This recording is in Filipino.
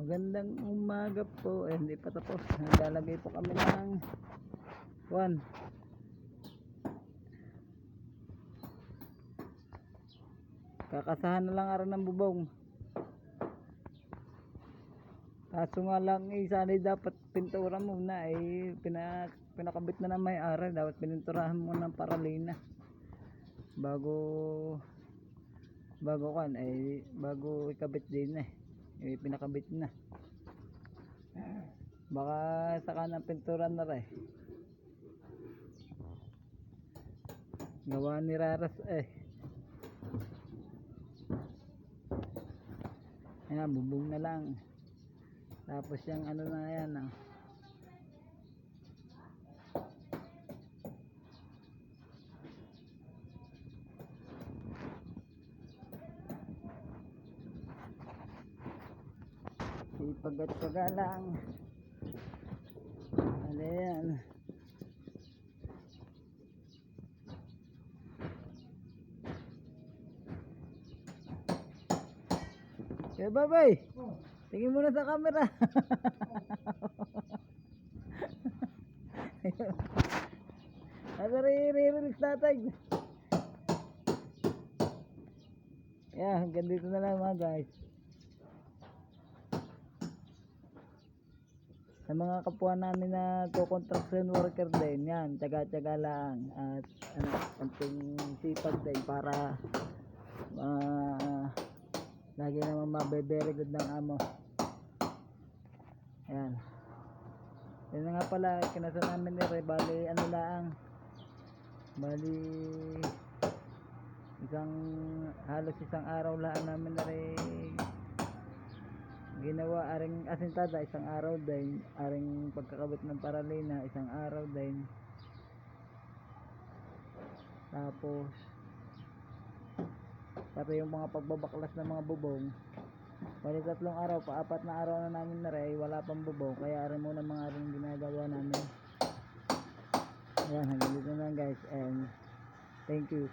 Magandang umaga po. Hindi pa tapos. Naglalagay po kami ng one. Kakasahan na lang araw ng bubong. Kaso nga lang sana dapat pintura muna pinakabit na ng may-ari. Dapat pininturahan mo ng paralina bago ikabit din pinakabit na. Baka saka ng pintura na rin. Gawa ni Raras Ayan, bubong na lang. Tapos yung ano na yan sipag at syaga lang. Ano yan? Kaya babay, tingin muna sa camera. Ano re-release natin? Yeah, hanggang dito na lang mga guys. Sa mga kapwa namin na construction worker din, yan, tsaga-tsaga lang at konting sipag din para lagi naman mabe-very good ng amo. Ayan. Yan na nga pala, kinasa namin bali halos isang araw lang namin ginawa aring asintada, isang araw din aring pagkakabit ng paralina, isang araw din. Tapos pati yung mga pagbabaklas ng mga bubong, bali 3 araw pa, 4 na araw na namin wala pang bubong, kaya aring muna mga aring ginagawa namin. Ayan, hanggang dito na guys, and thank you.